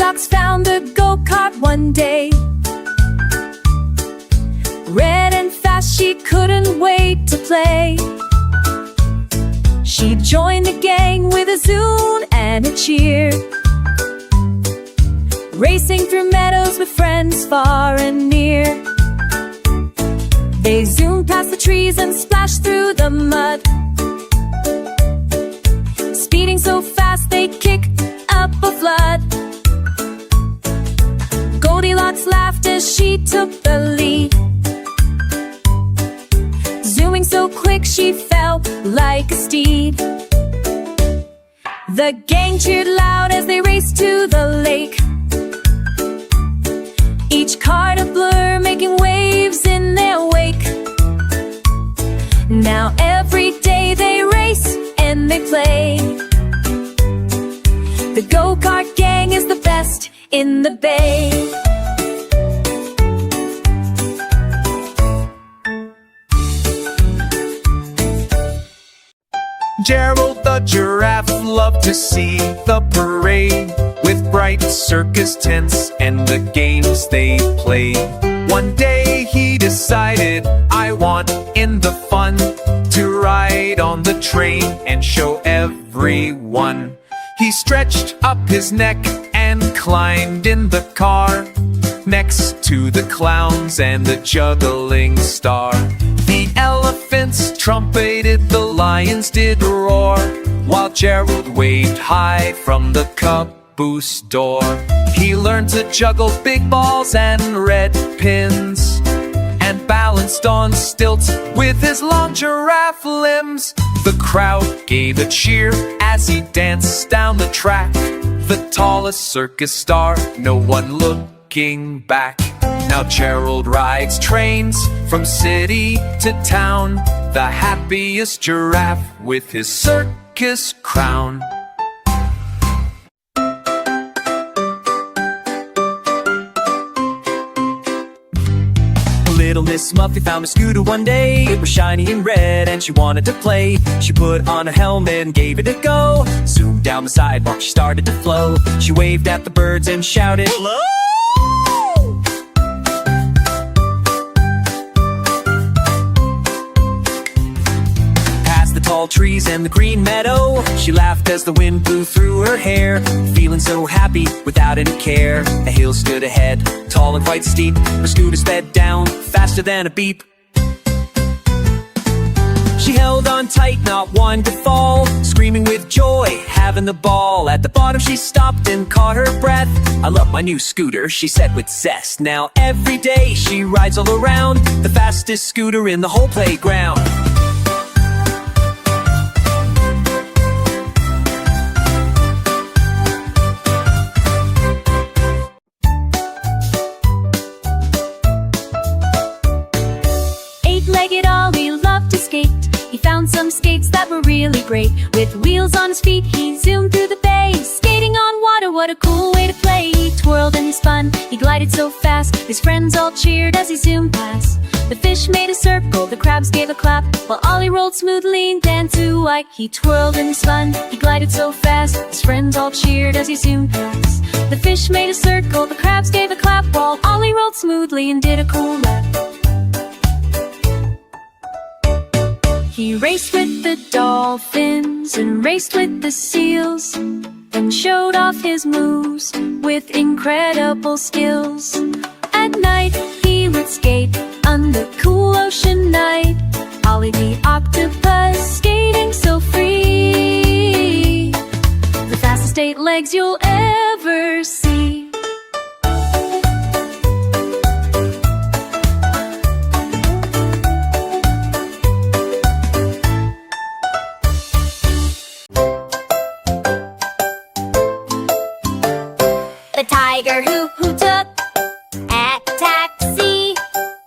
Goldilocks found the go-kart one day. Red and fast, she couldn't wait to play. She joined the gang with a zoom and a cheer, racing through meadows with friends far and near. They zoomed past the trees and splashed through the mud, speeding so fast they kicked up a flood. Goldilocks laughed as she took the lead, zooming so quick she felt like a steed. The gang cheered loud as they raced to the lake, each cart a blur making waves in their wake. Now every day they race and they play. The Go Kart Gang is the best in the bay. Gerald the giraffe loved to see the parade, with bright circus tents and the games they played. One day he decided, I want in the fun to ride on the train and show everyone. He stretched up his neck and climbed in the car, next to the clowns and the juggling star. The elephants trumpeted, the lions did roar, while Gerald waved high from the caboose door. He learned to juggle big balls and red pins, and balanced on stilts with his long giraffe limbs. The crowd gave a cheer as he danced down the track, the tallest circus star, no one looking back. Now Gerald rides trains from city to town, the happiest giraffe with his circus crown. Little Miss Muffy found a scooter one day. It was shiny and red and she wanted to play. She put on a helmet and gave it a go. Zoomed down the sidewalk, she started to flow. She waved at the birds and shouted, "Hello!" Past the tall trees and the green meadow, she laughed as the wind blew through her hair, feeling so happy without any care. A hill stood ahead, tall and quite steep. Her scooter sped down faster than a beep. She held on tight, not one to fall, screaming with joy, having the ball. At the bottom she stopped and caught her breath. I love my new scooter, she said with zest. Now every day she rides all around, the fastest scooter in the whole playground. Eight-legged Ollie loved to skate. He found some skates that were really great. With wheels on his feet, he zoomed through the bay. Skating on water, what a cool way to play. He twirled and spun, he glided so fast. His friends all cheered as he zoomed past. The fish made a circle, the crabs gave a clap, while Ollie rolled smoothly and danced to white. He twirled and spun, he glided so fast. His friends all cheered as he zoomed past. The fish made a circle, the crabs gave a clap, while Ollie rolled smoothly and did a cool lap. He raced with the dolphins and raced with the seals, and showed off his moves with incredible skills. At night he would skate on the cool ocean night. Ollie the octopus skating so free, the fastest 8 legs you'll ever see. The tiger who took a taxi.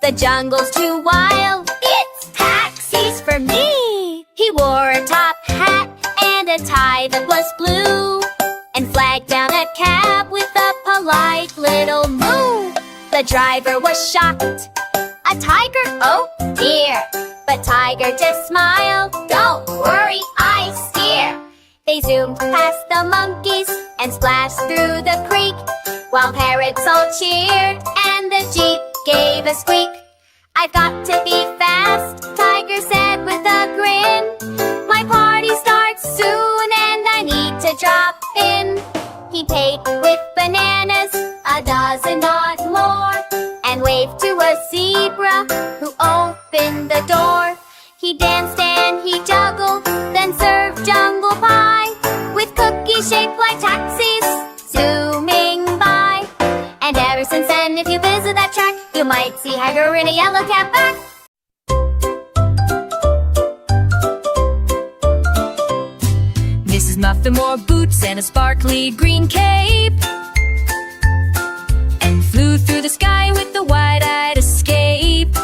The jungle's too wild, it's taxis for me. He wore a top hat and a tie that was blue, and flagged down a cab with a polite little moo. The driver was shocked. A tiger? Oh dear. But Tiger just smiled. Don't worry, I steer. They zoomed past the monkeys and splashed through the creek. while parrots all cheered and the Jeep gave a squeak. "I've got to be fast," Tiger said with a grin. "My party starts soon and I need to drop in." He paid with bananas, a dozen not more, and waved to a zebra who opened the door. He danced and he juggled, then served jungle pie, with cookies shaped like taxis zooming by. And ever since then, if you visit that track, you might see Tiger in a yellow cap back. Mrs. Muffin wore boots and a sparkly green cape, and flew through the sky with the wide-eyed escape.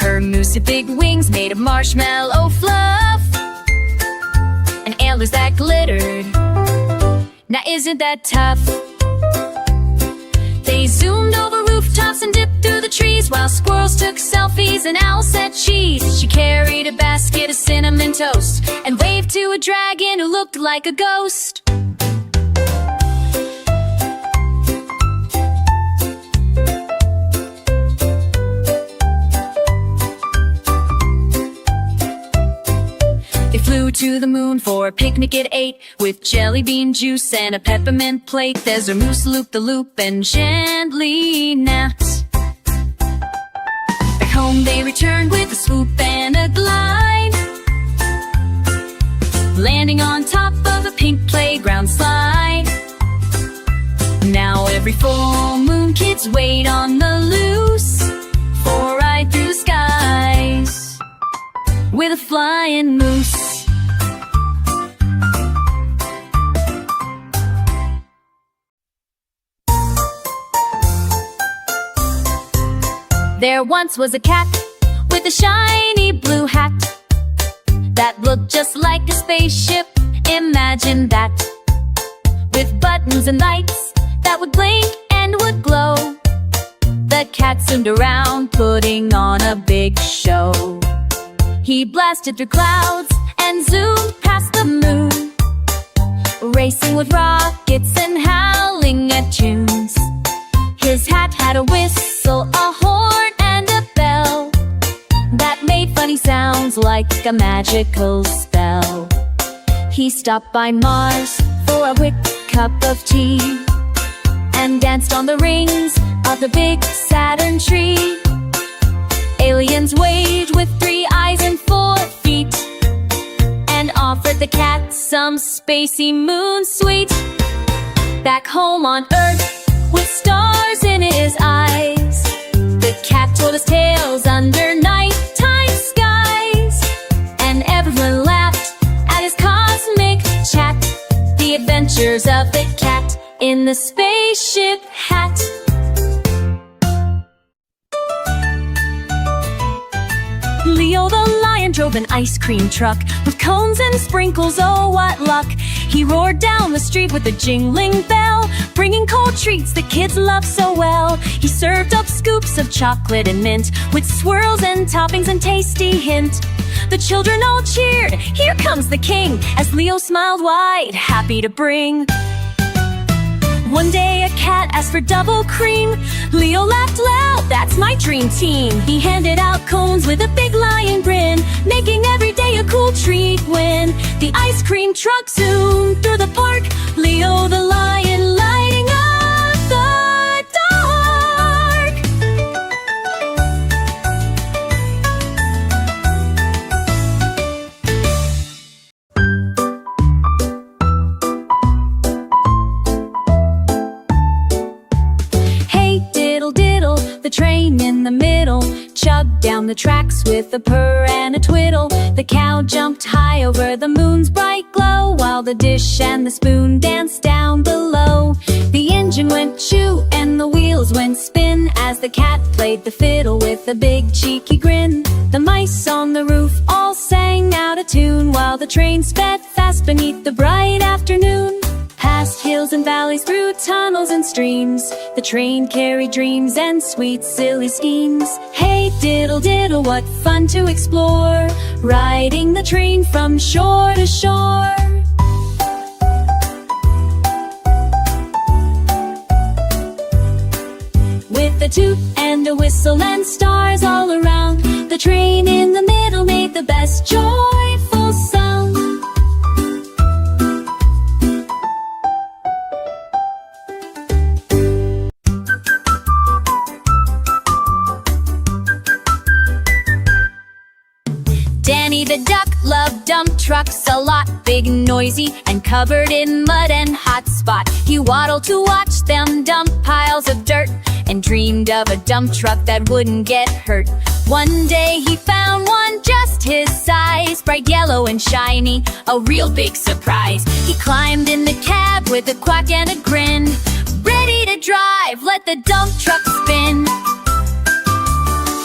Her moose had big wings made of marshmallow fluff, and antlers that glittered. Now isn't that tough? They zoomed over rooftops and dipped through the trees, while squirrels took selfies and owls said cheese. She carried a basket of cinnamon toast and waved to a dragon who looked like a ghost. They flew to the moon for a picnic at 8, with jelly bean juice and a peppermint plate. There's a moose loop-the-loop and gently napped. Back home they returned with a swoop and a glide, landing on top of a pink playground slide. Now every full moon kids wait on the loose for a ride through the skies with a flying moose. There once was a cat with a shiny blue hat that looked just like a spaceship. Imagine that, with buttons and lights that would blink and would glow. The cat zoomed around, putting on a big show. He blasted through clouds and zoomed past the moon, racing with rockets and howling at tunes. His hat had a whistle, a horn, and a bell that made funny sounds like a magical spell. He stopped by Mars for a quick cup of tea and danced on the rings of the big Saturn tree. Aliens waved with 3 eyes and 4 feet and offered the cat some spacey moon sweet. Back home on Earth, with stars in his eyes, the cat told us tales under nighttime skies, and everyone laughed at his cosmic chat. The adventures of the cat in the spaceship hat. Leo the lion drove an ice cream truck with cones and sprinkles, oh what luck. He roared down the street with a jingling bell, bringing cold treats the kids love so well. He served up scoops of chocolate and mint, with swirls and toppings and tasty hint. The children all cheered, "Here comes the king," as Leo smiled wide, happy to bring. One day a cat asked for double cream. Leo laughed loud, "That's my dream team." He handed out cones with a big lion grin, making every day a cool treat when the ice cream truck zoomed through the park. Leo the lion lighting up the dark. Hey diddle diddle, the train in the middle chugged down the tracks with a purr and a twiddle. The cow jumped high over the moon's bright glow, while the dish and the spoon danced down below. The engine went choo and the wheels went spin as the cat played the fiddle with a big cheeky grin. The mice on the roof all sang out of tune, while the train sped fast beneath the bright afternoon. Past hills and valleys, through tunnels and streams, the train carried dreams and sweet silly schemes. Hey diddle diddle, what fun to explore, riding the train from shore to shore. toot and a whistle and stars all around. The train in the middle made the best joyful sound. Danny the duck loved dump trucks a lot. Big, noisy, and covered in mud and hot spot. He waddled to watch them dump piles of dirt and dreamed of a dump truck that wouldn't get hurt. One day he found one just his size, bright yellow and shiny, a real big surprise. He climbed in the cab with a quack and a grin, ready to drive, let the dump truck spin.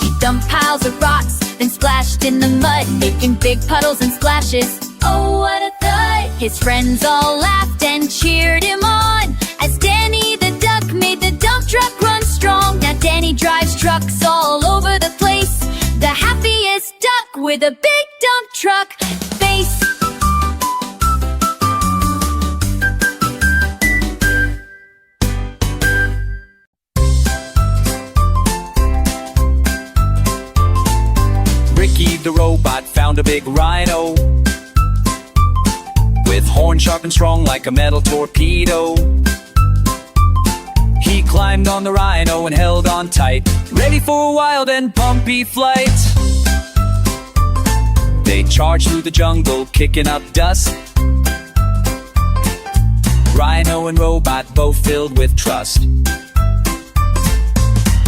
He dumped piles of rocks, then splashed in the mud, making big puddles and splashes. Oh, what a thud! His friends all laughed and cheered him on as Danny the duck made the dump truck run strong. Now Danny drives trucks all over the place, the happiest duck with a big dump truck face. Ricky the robot found a big rhino with horns sharp and strong like a metal torpedo. He climbed on the rhino and held on tight, ready for a wild and bumpy flight. They charged through the jungle, kicking up dust. Rhino and robot both filled with trust.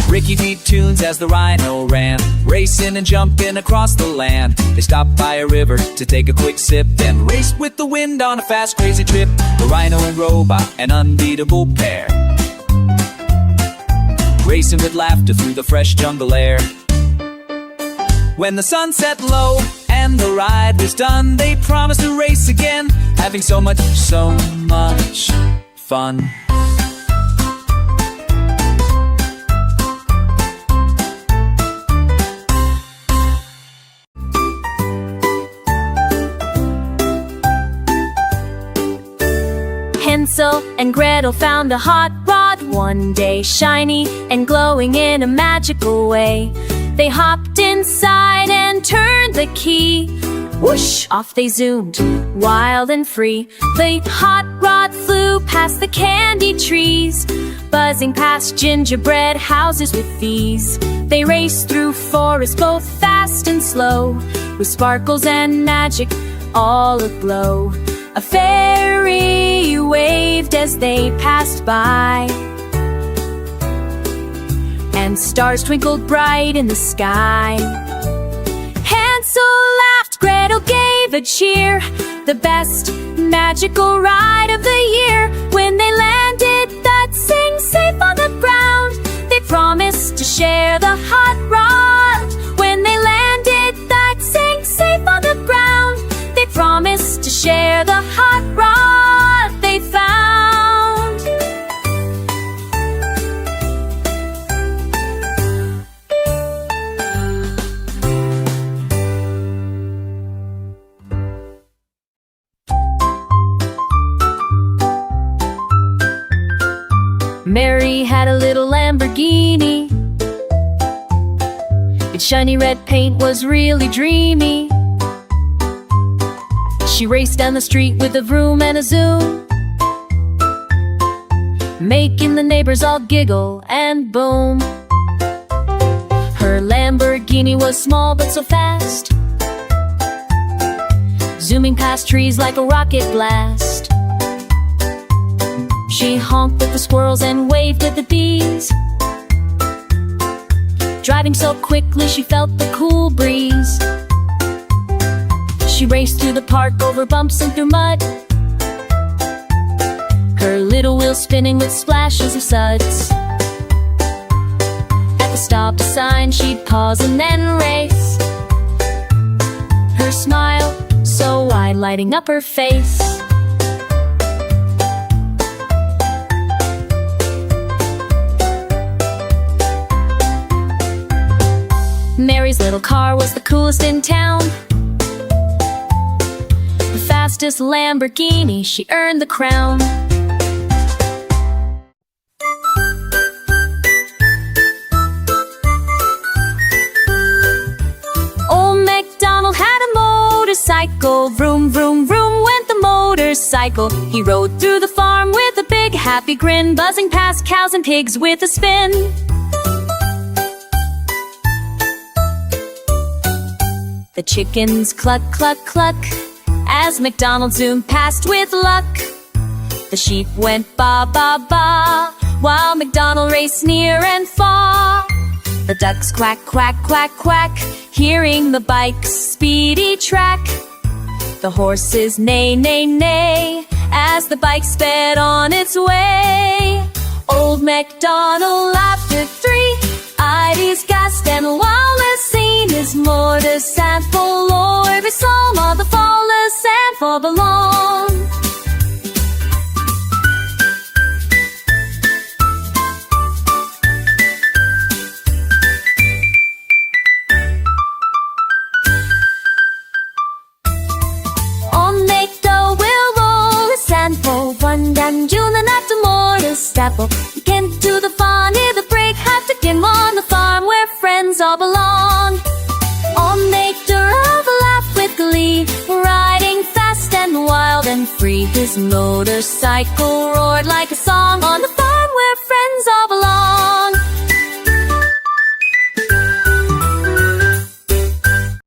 Ricky beat tunes as the rhino ran, racing and jumping across the land. They stopped by a river to take a quick sip, then raced with the wind on a fast, crazy trip. The rhino and robot, an unbeatable pair, racing with laughter through the fresh jungle air. When the sun set low and the ride was done, they promised to race again, having so much fun. Hansel and Gretel found a hot rod one day, shiny and glowing in a magical way. They hopped inside and turned the key. Whoosh! Off they zoomed, wild and free. The hot rod flew past the candy trees, buzzing past gingerbread houses with ease. They raced through forests both fast and slow, with sparkles and magic all aglow. A fairy waved as they passed by, and stars twinkled bright in the sky. Hansel laughed, Gretel gave a cheer, the best magical ride of the year. When they landed that sang safe on the ground, they promised to share the hot rod. When they landed that sang safe on the ground, they promised to share the hot rod they found. Mary had a little Lamborghini. Its shiny red paint was really dreamy. She raced down the street with a vroom and a zoom, making the neighbors all giggle and boom. Her Lamborghini was small but so fast, zooming past trees like a rocket blast. She honked at the squirrels and waved at the bees, driving so quickly she felt the cool breeze. She raced through the park over bumps and through mud, her little wheels spinning with splashes of suds. At the stop sign she'd pause and then race, her smile so wide lighting up her face. Mary's little car was the coolest in town, the fastest Lamborghini, she earned the crown. motorcycle. Vroom, vroom, vroom went the motorcycle. He rode through the farm with a big happy grin, buzzing past cows and pigs with a spin. The chickens cluck, cluck, cluck as MacDonald zoomed past with luck. The sheep went ba, ba, ba while MacDonald raced near and far. The ducks quack, quack, quack, quack, hearing the bike's speedy track. The horses neigh, neigh, neigh as the bike sped on its way. Old MacDonald after 3-eyed he's gassed, and while the scene is motorcycle, Lord, we psalm of the fallers and for the long. And June and after mortar stapple came to the farm near the break. Had to him on the farm where friends all belong. On Nectar of a laugh with glee, riding fast and wild and free. His motorcycle roared like a song on the farm.